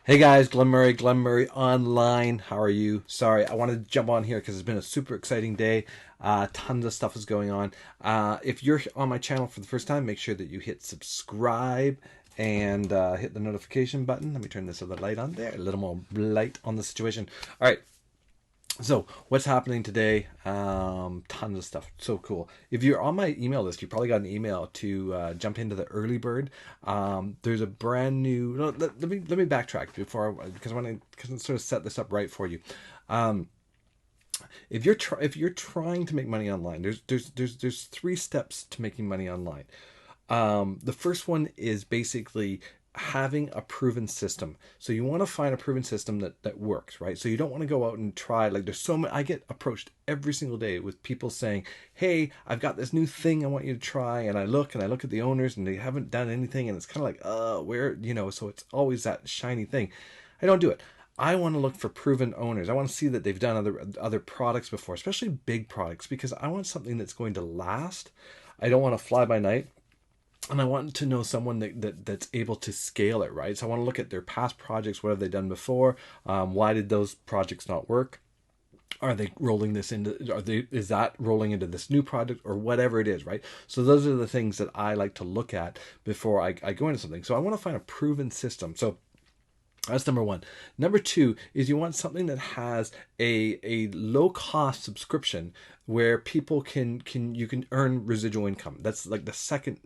Hey guys, Glenn Murray online. How are you? Sorry, I wanted to jump on here because it's been a super exciting day. Tons of stuff is going on. If you're on my channel for the first time, make sure that you hit subscribe and hit the notification button. Let me turn this other light on there, a little more light on the situation. All right, so what's happening today? Tons of stuff. So cool. If you're on my email list, you probably got an email to jump into the early bird. There's a brand new. No, let me backtrack because I want to sort of set this up right for you. Um, if you're trying to make money online, there's three steps to making money online. The first one is basically having a proven system. So you want to find a proven system that works, right? So you don't want to go out and try, like there's so many, I get approached every single day with people saying, hey, I've got this new thing I want you to try. And I look at the owners and they haven't done anything. And it's kind of like, where, so it's always that shiny thing. I don't do it. I want to look for proven owners. I want to see that they've done other products before, especially big products, because I want something that's going to last. I don't want to fly by night. And I want to know someone that's able to scale it, right? So I want to look at their past projects. What have they done before? Why did those projects not work? Are they rolling this into? Is that rolling into this new project or whatever it is, right? So those are the things that I like to look at before I go into something. So I want to find a proven system. So that's number one. Number two is you want something that has a low cost subscription where people can you can earn residual income. That's like the second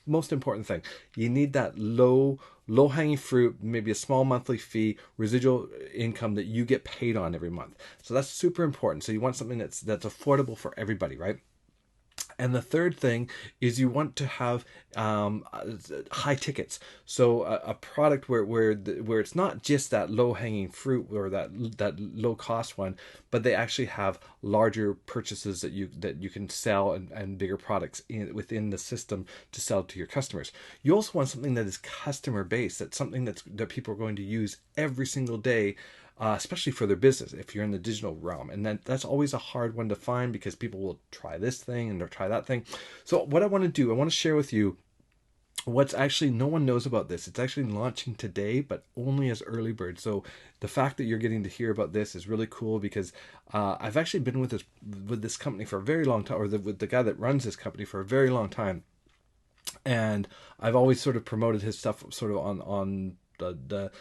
most important thing. You need that low hanging fruit, maybe a small monthly fee, residual income that you get paid on every month. So that's super important. So you want something that's affordable for everybody, right? And the third thing is you want to have high tickets. So a product where it's not just that low hanging fruit or that low cost one, but they actually have larger purchases that you can sell and bigger products within the system to sell to your customers. You also want something that is customer based. That's something that people are going to use every single day, especially for their business if you're in the digital realm. And that's always a hard one to find because people will try this thing and they'll try that thing. So what I want to do, I want to share with you what's actually, no one knows about this. It's actually launching today, but only as early bird. So the fact that you're getting to hear about this is really cool because I've actually been with this company for a very long time, or with the guy that runs this company for a very long time. And I've always sort of promoted his stuff sort of on the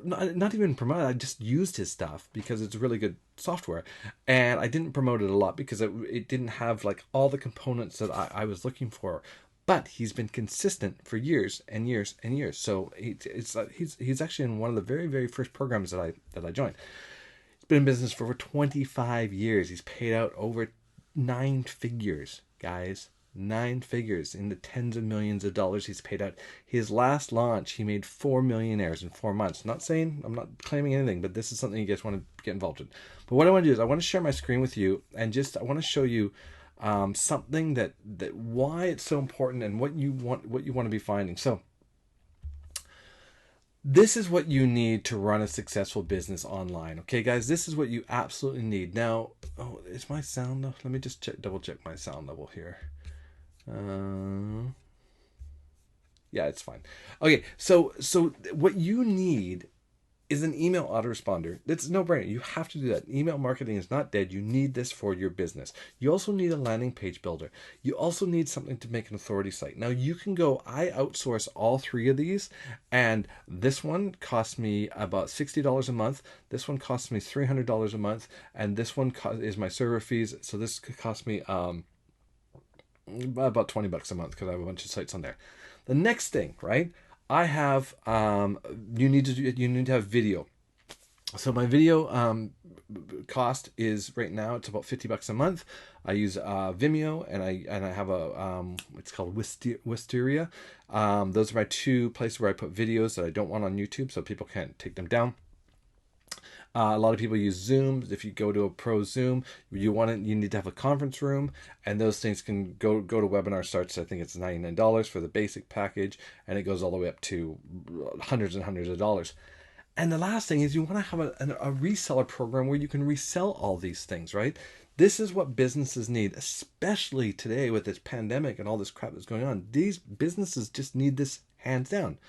not even promoted. I just used his stuff because it's really good software, and I didn't promote it a lot because it didn't have like all the components that I was looking for. But he's been consistent for years and years and years. So he's actually in one of the very very first programs that I joined. He's been in business for over 25 years. He's paid out over 9 figures, guys. 9 figures in the tens of millions of dollars he's paid out. His last launch, he made 4 millionaires in 4 months. Not saying, I'm not claiming anything, but this is something you guys want to get involved in. But what I want to do is I want to share my screen with you and I want to show you something that why it's so important and what you want to be finding. So this is what you need to run a successful business online. Okay, guys, this is what you absolutely need. Now, is my sound? Let me just double check my sound level here. Yeah, it's fine. Okay, so what you need is an email autoresponder. It's no brainer. You have to do that. Email marketing is not dead. You need this for your business. You also need a landing page builder. You also need something to make an authority site. Now you can go, I outsource all three of these, and this one costs me about $60 a month. This one costs me $300 a month, and this one is my server fees. So this could cost me about $20 a month because I have a bunch of sites on there. The next thing, right? I have you need to have video. So my video cost is right now it's about $50 a month. I use Vimeo and I have a it's called Wisteria. Those are my two places where I put videos that I don't want on YouTube so people can't take them down. A lot of people use Zoom. If you go to a pro Zoom, you need to have a conference room, and those things can go to webinar starts. I think it's $99 for the basic package, and it goes all the way up to hundreds and hundreds of dollars. And the last thing is you want to have a reseller program where you can resell all these things, right? This is what businesses need, especially today with this pandemic and all this crap that's going on. These businesses just need this hands down.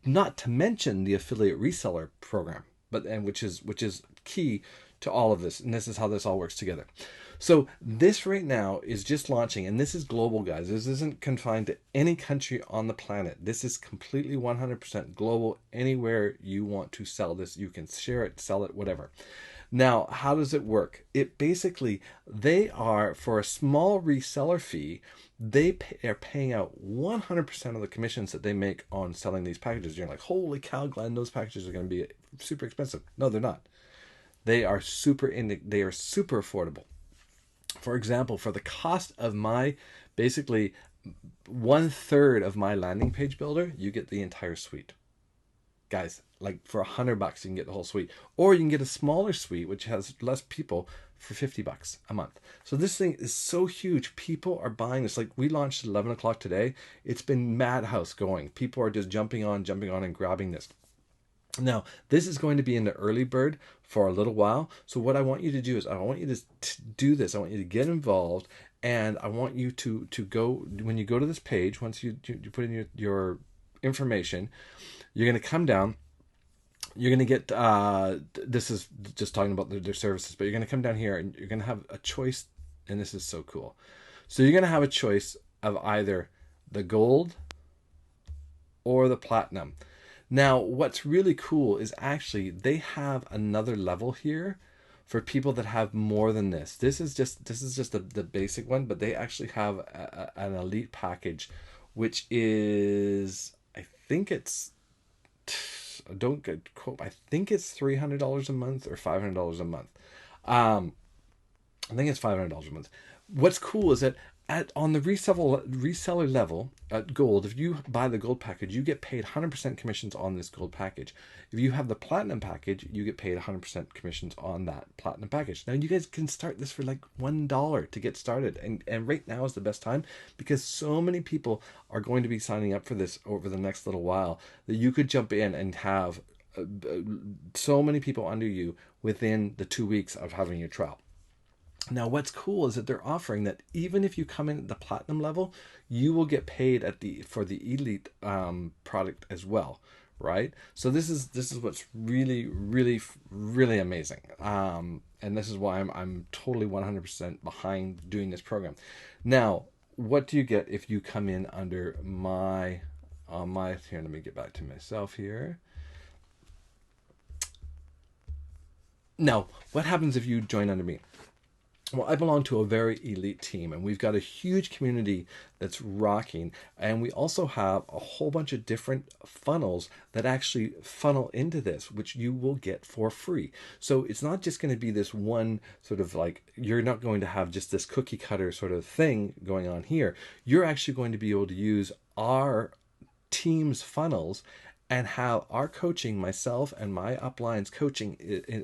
not to mention the affiliate reseller program, which is key to all of this. And this is how this all works together. So this right now is just launching, and this is global, guys. This isn't confined to any country on the planet. This is completely 100% global. Anywhere you want to sell this, you can share it, sell it, whatever. Now, how does it work? It basically, they are, for a small reseller fee, are paying out 100% of the commissions that they make on selling these packages. You're like, holy cow, Glenn, those packages are going to be super expensive. No, they're not. They are super affordable. For example, for the cost of my, basically 1/3 of my landing page builder, you get the entire suite. Guys, like for $100 you can get the whole suite, or you can get a smaller suite which has less people for $50 a month. So this thing is so huge. People are buying this. Like, we launched at 11 o'clock today. It's been madhouse going. People are just jumping on and grabbing this. Now, this is going to be in the early bird for a little while. So what I want you to do is, I want you to do this. I want you to get involved, and I want you to go, when you go to this page, once you put in your information, you're going to come down. You're going to get, this is just talking about their services, but you're going to come down here and you're going to have a choice. And this is so cool. So you're going to have a choice of either the gold or the platinum. Now, what's really cool is actually they have another level here for people that have more than this. This is just the basic one, but they actually have an elite package, which is, I think it's, don't get quote, I think it's $300 a month or $500 a month. I think it's $500 a month. What's cool is that on the reseller level at gold, if you buy the gold package, you get paid 100% commissions on this gold package. If you have the platinum package, you get paid 100% commissions on that platinum package. Now, you guys can start this for like $1 to get started, and right now is the best time, because so many people are going to be signing up for this over the next little while that you could jump in and have so many people under you within the 2 weeks of having your trial. Now, what's cool is that they're offering that even if you come in at the platinum level, you will get paid for the elite product as well, right? So this is what's really, really, really amazing, and this is why I'm totally 100% behind doing this program. Now, what do you get if you come in under my here? Let me get back to myself here. Now, what happens if you join under me? Well, I belong to a very elite team, and we've got a huge community that's rocking. And we also have a whole bunch of different funnels that actually funnel into this, which you will get for free. So it's not just going to be this one sort of like, you're not going to have just this cookie cutter sort of thing going on here. You're actually going to be able to use our team's funnels and have our coaching, myself and my uplines coaching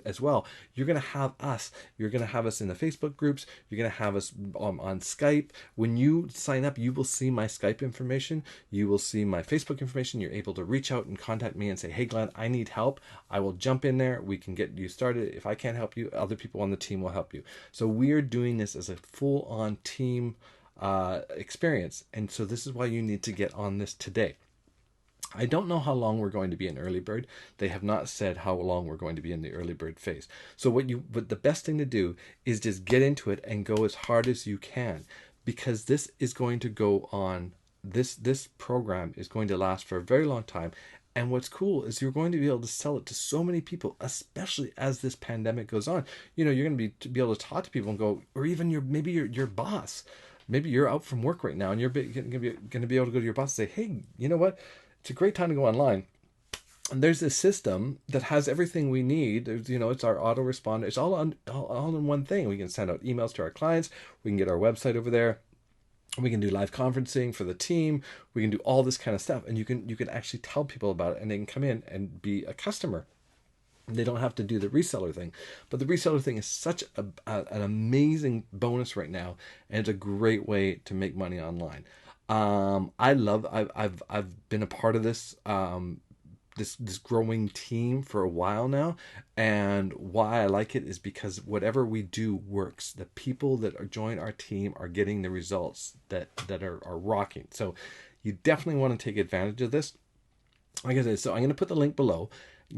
as well. You're going to have us. You're going to have us in the Facebook groups. You're going to have us on Skype. When you sign up, you will see my Skype information. You will see my Facebook information. You're able to reach out and contact me and say, hey, Glenn, I need help. I will jump in there. We can get you started. If I can't help you, other people on the team will help you. So we're doing this as a full-on team experience. And so this is why you need to get on this today. I don't know how long we're going to be in early bird. They have not said how long we're going to be in the early bird phase. So but the best thing to do is just get into it and go as hard as you can, because this is going to go on. This program is going to last for a very long time. And what's cool is you're going to be able to sell it to so many people, especially as this pandemic goes on. You know, you're going to be able to talk to people and go, or even maybe your boss. Maybe you're out from work right now and you're going to be able to go to your boss and say, hey, you know what? It's a great time to go online. And there's this system that has everything we need. There's, it's our autoresponder. It's all in one thing. We can send out emails to our clients. We can get our website over there. We can do live conferencing for the team. We can do all this kind of stuff. And you can actually tell people about it, and they can come in and be a customer. They don't have to do the reseller thing. But the reseller thing is such an amazing bonus right now, and it's a great way to make money online. I've been a part of this this growing team for a while now, and why I like it is because whatever we do works. The people that join our team are getting the results that are rocking. So you definitely want to take advantage of this. like I said, so I'm going to put the link below.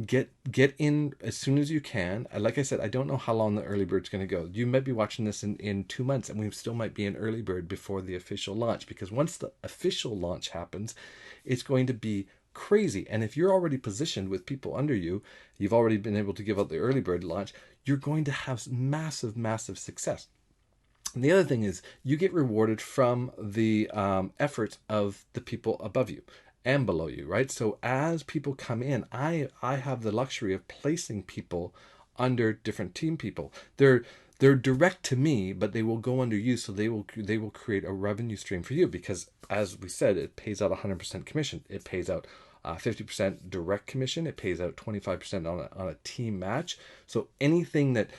Get in as soon as you can. Like I said, I don't know how long the early bird's going to go. You might be watching this in 2 months, and we still might be in early bird before the official launch, because once the official launch happens, it's going to be crazy. And if you're already positioned with people under you, you've already been able to give out the early bird launch, you're going to have massive success. And the other thing is, you get rewarded from the efforts of the people above you and below you, right? So as people come in, I have the luxury of placing people under different team people. They're direct to me, but they will go under you, so they will create a revenue stream for you, because, as we said, it pays out 100% commission. It pays out 50% direct commission. It pays out 25% on a team match. So anything that,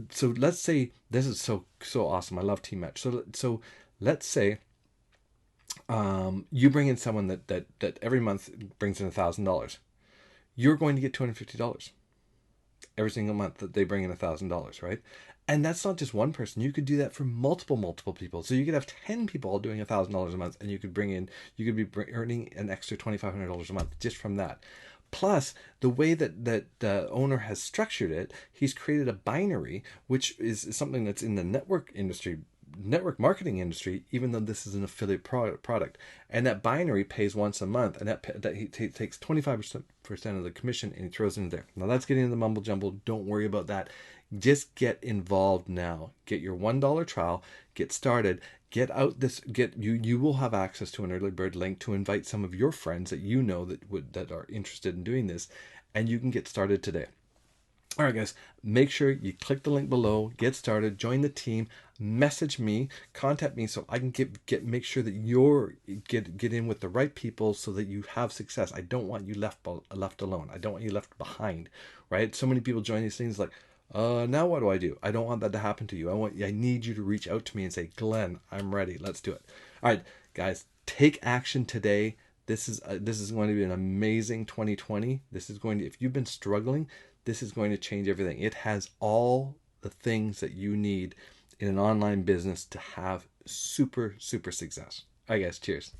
so let's say, this is so awesome. I love team match. So let's say you bring in someone that every month brings in $1,000. You're going to get $250 every single month that they bring in $1,000, right? And that's not just one person. You could do that for multiple people. So you could have 10 people all doing $1,000 a month, and you could be earning an extra $2,500 a month just from that. Plus, the way that the owner has structured it, he's created a binary, which is something that's in the network marketing industry, even though this is an affiliate product. And that binary pays once a month, and that he takes 25% of the commission, and he throws it in there. Now that's getting into the mumble jumble. Don't worry about that. Just get involved now. Get your $1 trial. Get started. You will have access to an early bird link to invite some of your friends that you know that are interested in doing this, and you can get started today. All right, guys, make sure you click the link below, get started, join the team, message me, contact me, so I can make sure that you're get in with the right people, so that you have success. I don't want you left alone. I don't want you left behind, right? So many people join these things like, now what do? I don't want that to happen to you. I need you to reach out to me and say, Glenn, I'm ready. Let's do it. All right, guys, take action today. This is going to be an amazing 2020. This is going to, if you've been struggling, this is going to change everything. It has all the things that you need in an online business to have super success. All right, guys, cheers.